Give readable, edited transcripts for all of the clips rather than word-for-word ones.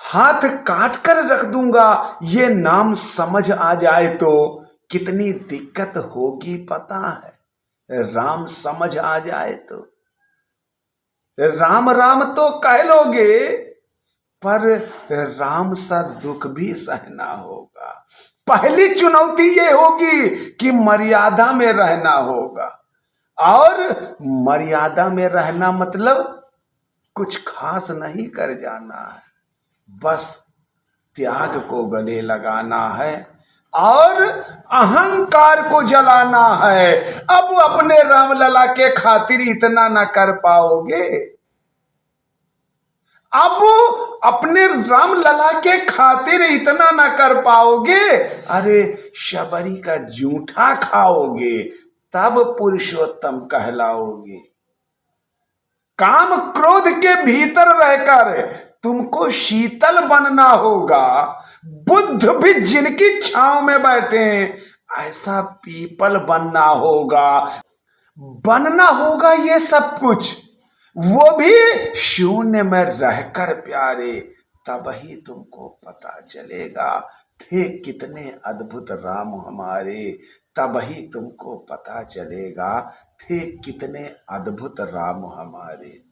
हाथ काट कर रख दूंगा ये नाम समझ आ जाए तो कितनी दिक्कत होगी पता है। राम समझ आ जाए तो राम राम तो कह लोगे, पर राम सा दुख भी सहना होगा। पहली चुनौती ये होगी कि मर्यादा में रहना होगा। और मर्यादा में रहना मतलब कुछ खास नहीं कर जाना है, बस त्याग को गले लगाना है और अहंकार को जलाना है। अब अपने रामलला के खातिर इतना न कर पाओगे, अब अपने रामलला के खातिर इतना ना कर पाओगे, अरे शबरी का जूठा खाओगे तब पुरुषोत्तम कहलाओगे। काम क्रोध के भीतर रहकर तुमको शीतल बनना होगा। बुद्ध भी जिनकी छांव में बैठे ऐसा पीपल बनना होगा ये सब कुछ, वो भी शून्य में रहकर प्यारे। तब ही तुमको पता चलेगा थे कितने अद्भुत राम हमारे। तब ही तुमको पता चलेगा थे कितने अद्भुत राम हमारे।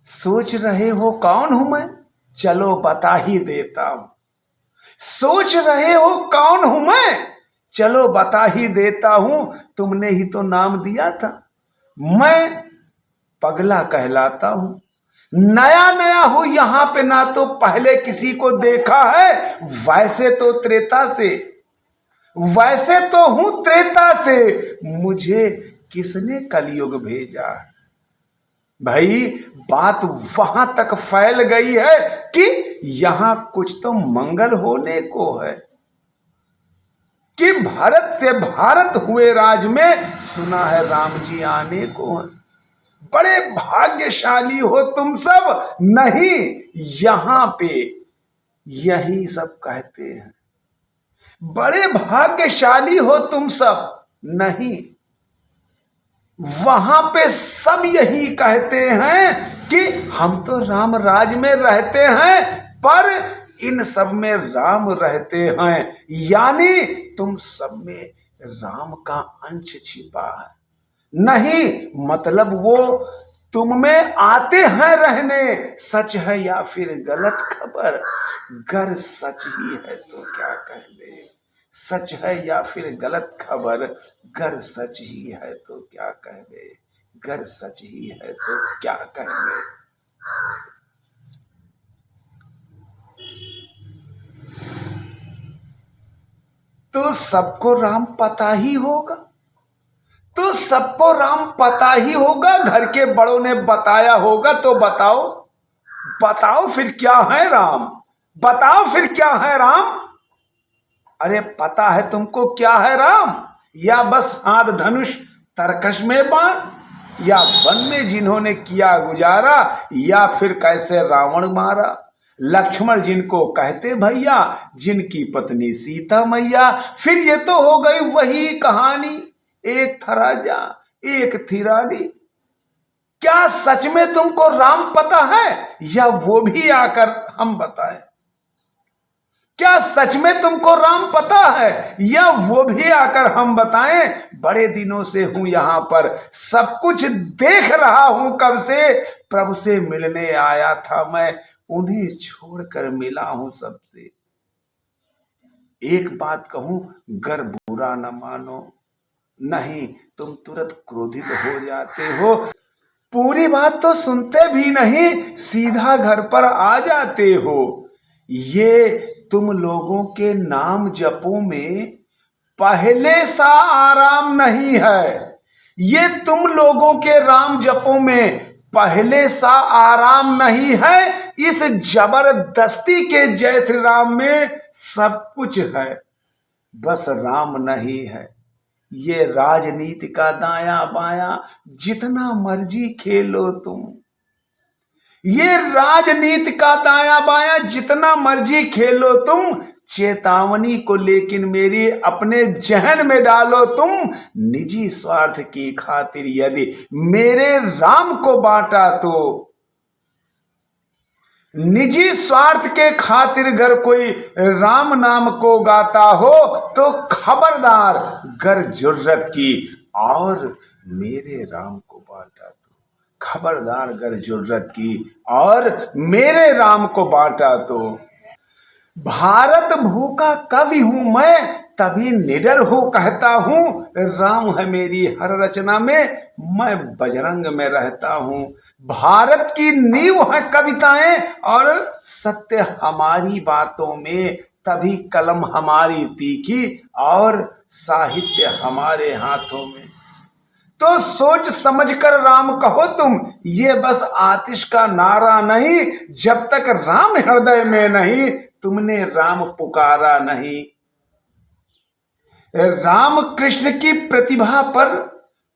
सोच रहे हो कौन हूं मैं, चलो बता ही देता हूं। सोच रहे हो कौन हूं मैं, चलो बता ही देता हूं। तुमने ही तो नाम दिया था, मैं पगला कहलाता हूं। नया नया हो यहां पे, ना तो पहले किसी को देखा है। वैसे तो हूं त्रेता से, मुझे किसने कलयुग भेजा है। भाई बात वहां तक फैल गई है कि यहां कुछ तो मंगल होने को है कि भारत से भारत हुए राज में सुना है राम जी आने को है। बड़े भाग्यशाली हो तुम सब। नहीं, यहां पे यही सब कहते हैं, बड़े भाग्यशाली हो तुम सब। नहीं, वहां पे सब यही कहते हैं कि हम तो राम राज में रहते हैं, पर इन सब में राम रहते हैं। यानी तुम सब में राम का अंश छिपा है। नहीं, मतलब वो तुम में आते हैं रहने। सच है या फिर गलत खबर, गर सच ही है तो क्या कहने। सच है या फिर गलत खबर, गर सच ही है तो क्या कहने। गर सच ही है तो क्या कहने। तो सबको राम पता ही होगा, तो सबको राम पता ही होगा। घर के बड़ों ने बताया होगा तो बताओ, बताओ फिर क्या है राम, बताओ फिर क्या है राम। अरे पता है तुमको क्या है राम, या बस हाथ धनुष तरकश में बाण, या वन में जिन्होंने किया गुजारा, या फिर कैसे रावण मारा। लक्ष्मण जिनको कहते भैया, जिनकी पत्नी सीता मैया। फिर ये तो हो गई वही कहानी, एक था राजा एक थी रानी। क्या सच में तुमको राम पता है, या वो भी आकर हम बताएं। क्या सच में तुमको राम पता है, या वो भी आकर हम बताएं। बड़े दिनों से हूं यहां पर, सब कुछ देख रहा हूं कब से। प्रभु से मिलने आया था मैं, उन्हें छोड़कर मिला हूं सबसे। एक बात कहूं, गर बुरा न मानो, नहीं तुम तुरंत क्रोधित हो जाते हो। पूरी बात तो सुनते भी नहीं, सीधा घर पर आ जाते हो। ये तुम लोगों के नाम जपों में पहले सा आराम नहीं है। ये तुम लोगों के राम जपों में पहले सा आराम नहीं है। इस जबरदस्ती के जय श्री राम में सब कुछ है, बस राम नहीं है। ये राजनीति का दाया बाया जितना मर्जी खेलो तुम, ये राजनीति का दाया बाया जितना मर्जी खेलो तुम, चेतावनी को लेकिन मेरी अपने जहन में डालो तुम। निजी स्वार्थ की खातिर यदि मेरे राम को बांटा तो, निजी स्वार्थ के खातिर अगर कोई राम नाम को गाता हो तो खबरदार, गर जुर्रत की और मेरे राम को बांटा तो, खबरदार गर जुर्रत की और मेरे राम को बांटा तो। भारत भूखा कवि हूं मैं, तभी निडर हो कहता हूं, राम है मेरी हर रचना में, मैं बजरंग में रहता हूं। भारत की नींव है कविताएं और सत्य हमारी बातों में, तभी कलम हमारी तीखी और साहित्य हमारे हाथों में। तो सोच समझ कर राम कहो तुम, ये बस आतिश का नारा नहीं, जब तक राम हृदय में नहीं तुमने राम पुकारा नहीं। राम कृष्ण की प्रतिभा पर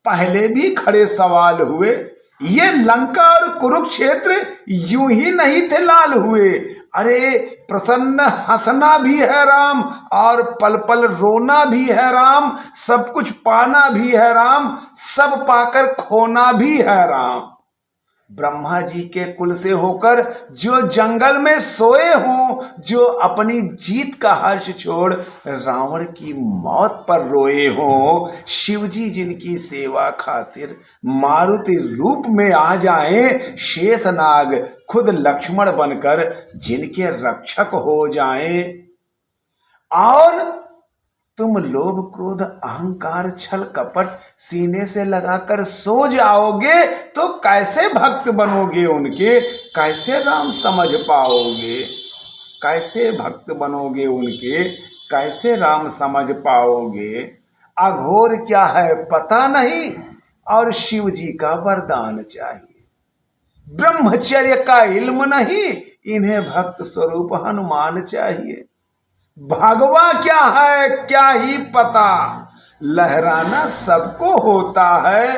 पहले भी खड़े सवाल हुए, ये लंका और कुरुक्षेत्र यूं ही नहीं थे लाल हुए। अरे प्रसन्न हंसना भी है राम और पल पल रोना भी है राम, सब कुछ पाना भी है राम, सब पाकर खोना भी है राम। ब्रह्मा जी के कुल से होकर जो जंगल में सोए हों, जो अपनी जीत का हर्ष छोड़ रावण की मौत पर रोए हों, शिव जी जिनकी सेवा खातिर मारुति रूप में आ जाएं, शेषनाग खुद लक्ष्मण बनकर जिनके रक्षक हो जाएं, और तुम लोभ क्रोध अहंकार छल कपट सीने से लगाकर सो जाओगे तो कैसे भक्त बनोगे उनके, कैसे राम समझ पाओगे, कैसे भक्त बनोगे उनके, कैसे राम समझ पाओगे। अघोर क्या है पता नहीं और शिव जी का वरदान चाहिए, ब्रह्मचर्य का इल्म नहीं, इन्हें भक्त स्वरूप हनुमान चाहिए। भगवा क्या है क्या ही पता, लहराना सबको होता है,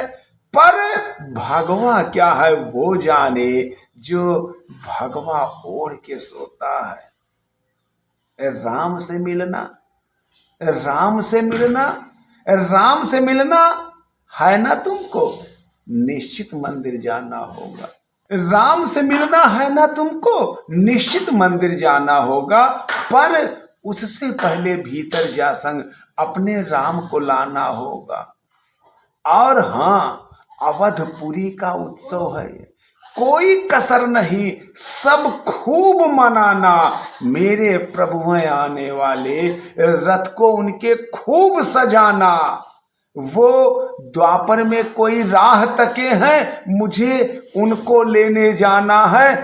पर भगवा क्या है वो जाने जो भगवा ओढ़ के सोता है। राम से मिलना, राम से मिलना, राम से मिलना है ना तुमको, निश्चित मंदिर जाना होगा। राम से मिलना है ना तुमको, निश्चित मंदिर जाना होगा, पर उससे पहले भीतर जा संग अपने राम को लाना होगा। और हाँ, अवधपुरी का उत्सव है, कोई कसर नहीं, सब खूब मनाना, मेरे प्रभु हैं आने वाले, रथ को उनके खूब सजाना। वो द्वापर में कोई राह तके हैं, मुझे उनको लेने जाना है,